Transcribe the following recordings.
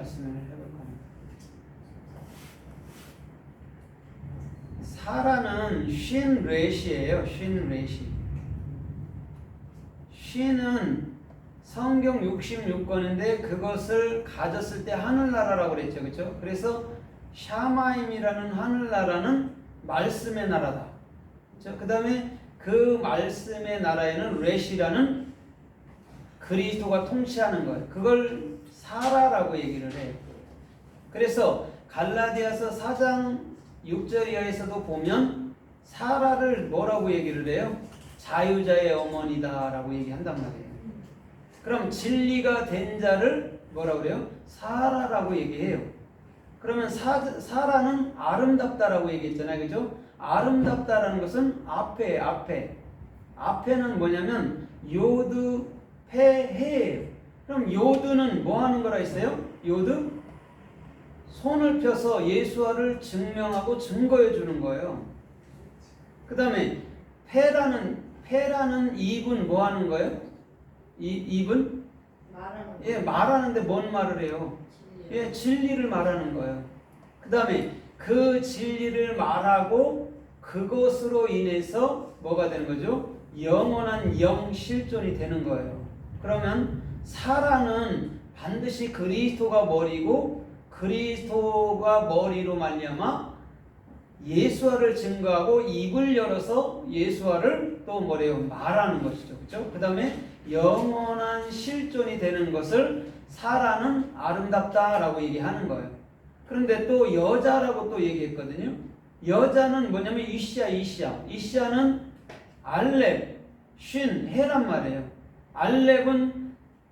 말씀을 해볼 겁니다. 사라는 쉰 렛이에요. 쉰 렛이. 쉰은 성경 66권인데 그것을 가졌을 때 하늘나라라고 그랬죠. 그렇죠? 그래서 샤마임이라는 하늘나라는 말씀의 나라다. 그 다음에 그 말씀의 나라에는 렛이라는 그리스도가 통치하는 거예요. 그걸 사라라고 얘기를 해요. 그래서 갈라디아서 4장 6절 이하에서도 보면 사라를 뭐라고 얘기를 해요? 자유자의 어머니다 라고 얘기한단 말이에요. 그럼 진리가 된 자를 뭐라고 그래요? 사라라고 얘기해요. 그러면 사라는 아름답다라고 얘기했잖아요. 그죠? 아름답다라는 것은 앞에는 뭐냐면 요드 페해예요. 그럼 요드는 뭐 하는 거라 했어요? 요드? 손을 펴서 예수와를 증명하고 증거해 주는 거예요. 그 다음에 페라는 입은 뭐 하는 거예요? 입은? 말하는데 뭔 말을 해요? 진리를 말하는 거예요. 그 다음에 그 진리를 말하고 그것으로 인해서 뭐가 되는 거죠? 영원한 영실존이 되는 거예요. 그러면 사라는 반드시 그리스도가 머리고 그리스도가 머리로 말미암아 예수와를 증거하고 입을 열어서 예수와를 또 뭐래요? 말하는 것이죠. 그렇죠? 그 다음에 영원한 실존이 되는 것을 사라는 아름답다라고 얘기하는 거예요. 그런데 또 여자라고 또 얘기했거든요. 여자는 뭐냐면 이시아는 알렙, 쉰, 해란 말이에요. 알렙은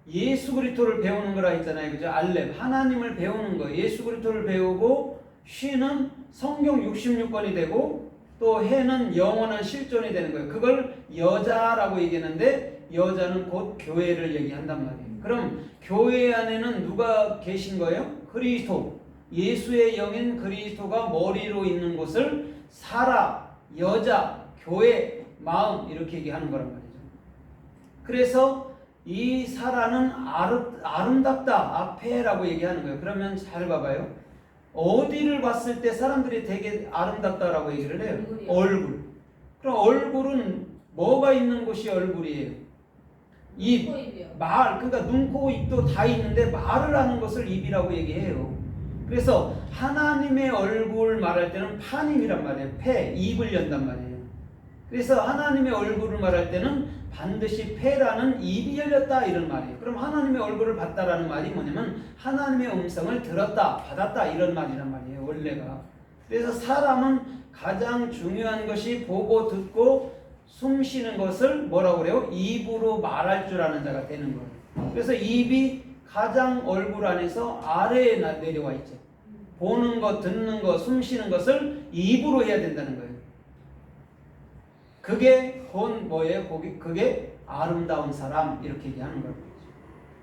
예수 그리스도를 배우는 거라 했잖아요. 그죠? 알렙, 하나님을 배우는 거. 예수 그리스도를 배우고 쉰은 성경 66권이 되고 또 해는 영원한 실존이 되는 거예요. 그걸 여자라고 얘기하는데 여자는 곧 교회를 얘기한단 말이에요. 그럼 교회 안에는 누가 계신 거예요? 그리스도. 예수의 영인 그리스도가 머리로 있는 곳을 사라, 여자, 교회, 마음 이렇게 얘기하는 거란 말이죠. 그래서 이 사라는 아름답다, 아페라고 얘기하는 거예요. 그러면 잘 봐봐요. 어디를 봤을 때 사람들이 되게 아름답다라고 얘기를 해요? 얼굴. 그럼 얼굴은 뭐가 있는 곳이 얼굴이에요? 입, 말, 그러니까 눈, 코, 입도 다 있는데 말을 하는 것을 입이라고 얘기해요. 그래서 하나님의 얼굴 말할 때는 파님이란 말이에요. 입을 연단 말이에요. 그래서 하나님의 얼굴을 말할 때는 반드시 페라는 입이 열렸다 이런 말이에요. 그럼 하나님의 얼굴을 봤다라는 말이 뭐냐면 하나님의 음성을 들었다, 받았다 이런 말이란 말이에요. 원래가. 그래서 사람은 가장 중요한 것이 보고 듣고 숨 쉬는 것을 뭐라고 그래요? 입으로 말할 줄 아는 자가 되는 거예요. 그래서 입이 가장 얼굴 안에서 아래에 내려와 있죠. 보는 것, 듣는 것, 숨 쉬는 것을 입으로 해야 된다는 거예요. 그게 곧 뭐예요? 그게 아름다운 사람 이렇게 얘기하는 거예요.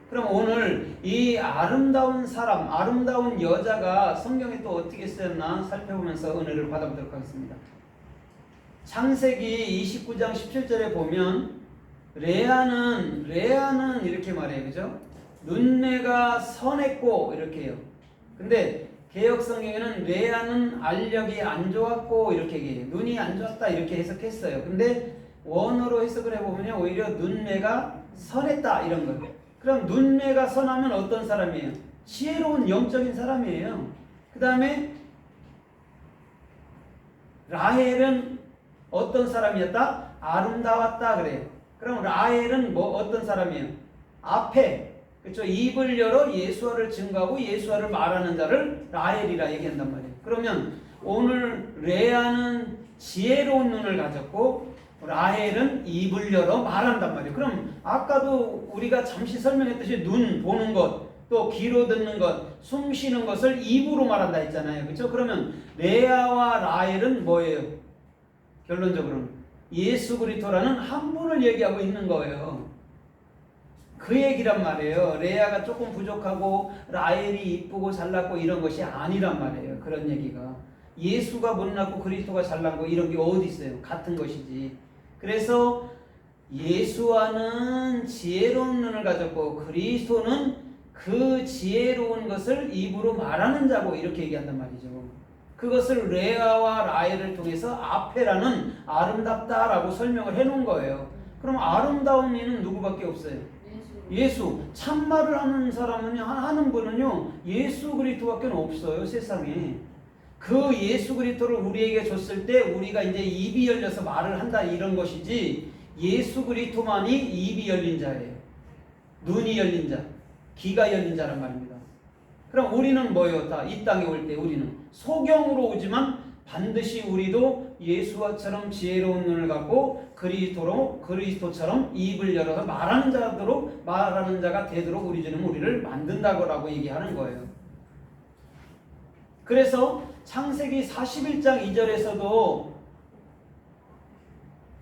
그럼 오늘 이 아름다운 사람, 아름다운 여자가 성경에 또 어떻게 쓰였나 살펴보면서 은혜를 받아보도록 하겠습니다. 창세기 29장 17절에 보면 레아는 이렇게 말해요. 그죠? 눈매가 선했고 이렇게 해요. 근데 개역 성경에는 레아는 알력이 안 좋았고 이렇게 얘기해요. 눈이 안 좋았다 이렇게 해석했어요. 근데 원어로 해석을 해보면 오히려 눈매가 선했다 이런 거예요. 그럼 눈매가 선하면 어떤 사람이에요? 지혜로운 영적인 사람이에요. 그 다음에 라헬은 어떤 사람이었다? 아름다웠다 그래요. 그럼 라헬은 어떤 사람이에요? 앞에 그렇죠. 입을 열어 예수와를 증거하고 예수와를 말하는 자를 라헬이라 얘기한단 말이에요. 그러면 오늘 레아는 지혜로운 눈을 가졌고 라헬은 입을 열어 말한단 말이에요. 그럼 아까도 우리가 잠시 설명했듯이 눈 보는 것, 또 귀로 듣는 것, 숨 쉬는 것을 입으로 말한다 했잖아요. 그렇죠? 그러면 레아와 라헬은 뭐예요? 결론적으로는 예수 그리스도라는 한 분을 얘기하고 있는 거예요. 그 얘기란 말이에요. 레아가 조금 부족하고 라헬이 이쁘고 잘났고 이런 것이 아니란 말이에요. 그런 얘기가. 예수가 못났고 그리스도가 잘났고 이런 게 어디 있어요? 같은 것이지. 그래서 예수와는 지혜로운 눈을 가졌고 그리스도는 그 지혜로운 것을 입으로 말하는 자고 이렇게 얘기한단 말이죠. 그것을 레아와 라헬을 통해서 아페라는 아름답다라고 설명을 해놓은 거예요. 그럼 아름다운 이는 누구밖에 없어요? 예수. 참말을 하는 사람은 하는 분은요 예수 그리스도밖에 없어요 세상에. 그 예수 그리스도를 우리에게 줬을 때 우리가 이제 입이 열려서 말을 한다 이런 것이지 예수 그리스도만이 입이 열린 자예요. 눈이 열린 자, 귀가 열린 자란 말입니다. 그럼 우리는 뭐예요? 다 이 땅에 올 때 우리는 소경으로 오지만 반드시 우리도 예수와처럼 지혜로운 눈을 갖고 그리스도처럼 입을 열어서 말하는 자가 되도록 우리 주님 우리를 만든다고 얘기하는 거예요. 그래서 창세기 41장 2절에서도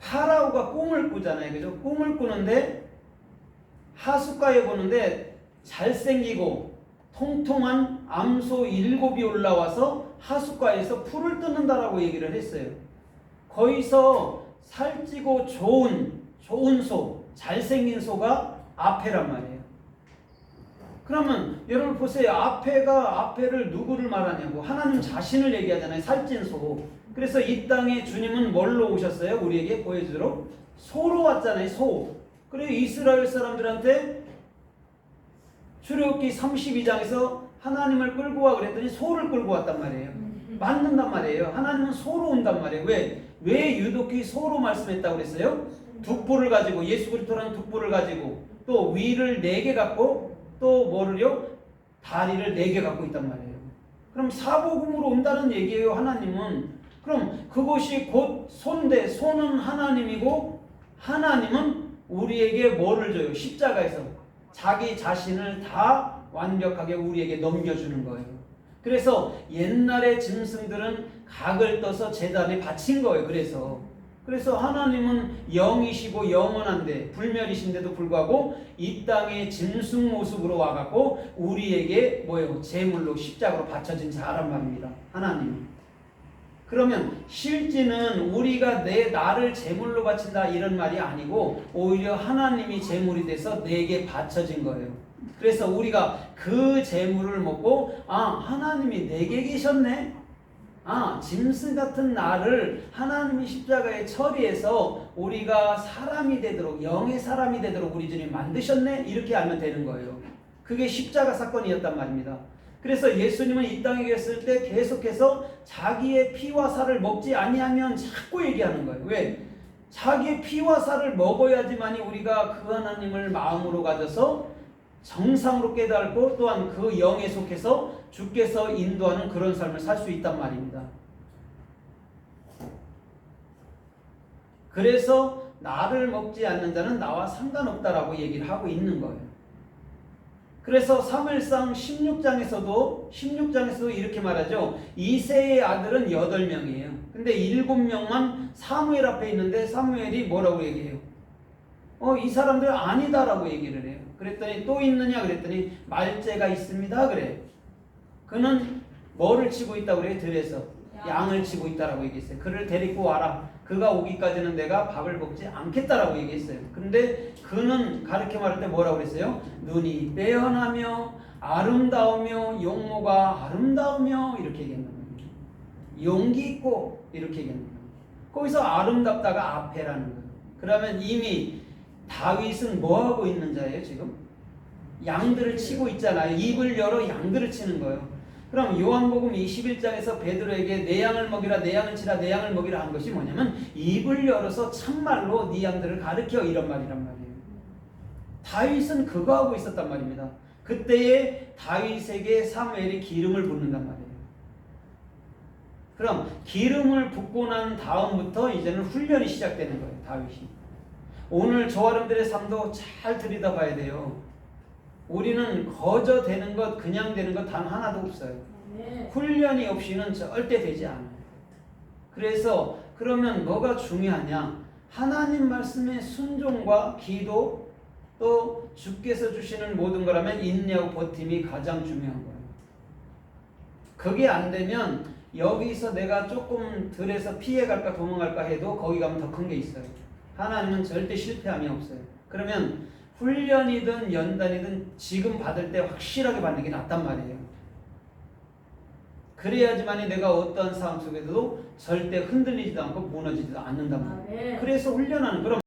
파라오가 꿈을 꾸잖아요. 그죠? 꿈을 꾸는데 하숫가에 보는데 잘생기고 통통한 암소 7이 올라와서 하숫가에서 풀을 뜯는다라고 얘기를 했어요. 거기서 살찌고 좋은 소, 잘생긴 소가 아페란 말이에요. 그러면 여러분 보세요. 아페를 누구를 말하냐고. 하나님 자신을 얘기하잖아요. 살찐 소. 그래서 이 땅에 주님은 뭘로 오셨어요? 우리에게 보여주도록 소로 왔잖아요. 소. 그래서 이스라엘 사람들한테 출애굽기 32장에서 하나님을 끌고 와 그랬더니 소를 끌고 왔단 말이에요. 맞는단 말이에요. 하나님은 소로 온단 말이에요. 왜 유독히 소로 말씀했다고 그랬어요? 둑불을 가지고, 예수 그리스도라는 둑불을 가지고, 또 위를 4개 갖고, 또 뭐를요? 다리를 4개 갖고 있단 말이에요. 그럼 사복음으로 온다는 얘기예요. 하나님은. 그럼 그것이 곧 소인데, 소는 하나님이고 하나님은 우리에게 뭐를 줘요? 십자가에서 자기 자신을 다 완벽하게 우리에게 넘겨주는 거예요. 그래서 옛날의 짐승들은 각을 떠서 제단에 바친 거예요. 그래서 하나님은 영이시고 영원한데 불멸이신데도 불구하고 이 땅에 짐승 모습으로 와갖고 우리에게 뭐예요? 제물로 십자가로 바쳐진 자란 말입니다. 하나님. 그러면 실제는 우리가 나를 제물로 바친다 이런 말이 아니고 오히려 하나님이 제물이 돼서 내게 바쳐진 거예요. 그래서 우리가 그 제물을 먹고 하나님이 내게 계셨네. 짐승 같은 나를 하나님이 십자가에 처리해서 우리가 사람이 되도록 영의 사람이 되도록 우리 주님 만드셨네. 이렇게 알면 되는 거예요. 그게 십자가 사건이었단 말입니다. 그래서 예수님은 이 땅에 계셨을 때 계속해서 자기의 피와 살을 먹지 아니하면 자꾸 얘기하는 거예요. 왜? 자기의 피와 살을 먹어야지만이 우리가 그 하나님을 마음으로 가져서 정상으로 깨달고 또한 그 영에 속해서 주께서 인도하는 그런 삶을 살 수 있단 말입니다. 그래서 나를 먹지 않는 자는 나와 상관없다라고 얘기를 하고 있는 거예요. 그래서 사무엘상 16장에서도 이렇게 말하죠. 이새의 아들은 8명이에요. 근데 7명만 사무엘 앞에 있는데 사무엘이 뭐라고 얘기해요? 이 사람들 아니다라고 얘기를 해요. 그랬더니 또 있느냐 그랬더니 말째가 있습니다 그래. 그는 뭐를 치고 있다고 그래요? 들에서 양을 치고 있다라고 얘기했어요. 그를 데리고 와라. 그가 오기까지는 내가 밥을 먹지 않겠다라고 얘기했어요. 근데 그는 가르쳐 말할 때 뭐라고 그랬어요? 눈이 빼어나며 아름다우며 용모가 아름다우며 이렇게 얘기한단 말이에요. 용기 있고 이렇게 얘기한단 말이에요. 거기서 아름답다가 앞에라는 거예요. 그러면 이미 다윗은 뭐하고 있는 자예요 지금? 양들을 치고 있잖아요. 입을 열어 양들을 치는 거예요. 그럼 요한복음 21장에서 베드로에게 내 양을 먹이라 내 양을 치라 내 양을 먹이라 한 것이 뭐냐면 입을 열어서 참말로 네 양들을 가르쳐 이런 말이란 말이에요. 다윗은 그거 하고 있었단 말입니다. 그때에 다윗에게 사무엘이 기름을 붓는단 말이에요. 그럼 기름을 붓고 난 다음부터 이제는 훈련이 시작되는 거예요. 다윗이. 오늘 저와 여러분들의 삶도 잘 들여다봐야 돼요. 우리는 거저 되는 것, 그냥 되는 것 단 하나도 없어요. 훈련이 없이는 절대 되지 않아요. 그래서 그러면 뭐가 중요하냐? 하나님 말씀의 순종과 기도 또 주께서 주시는 모든 거라면 인내하고 버팀이 가장 중요한 거예요. 그게 안 되면 여기서 내가 조금 덜해서 피해갈까 도망갈까 해도 거기 가면 더 큰 게 있어요. 하나님은 절대 실패함이 없어요. 그러면 훈련이든 연단이든 지금 받을 때 확실하게 받는 게 낫단 말이에요. 그래야지만 내가 어떤 상황 속에서도 절대 흔들리지도 않고 무너지지도 않는단 말이에요. 그래서 훈련하는 그런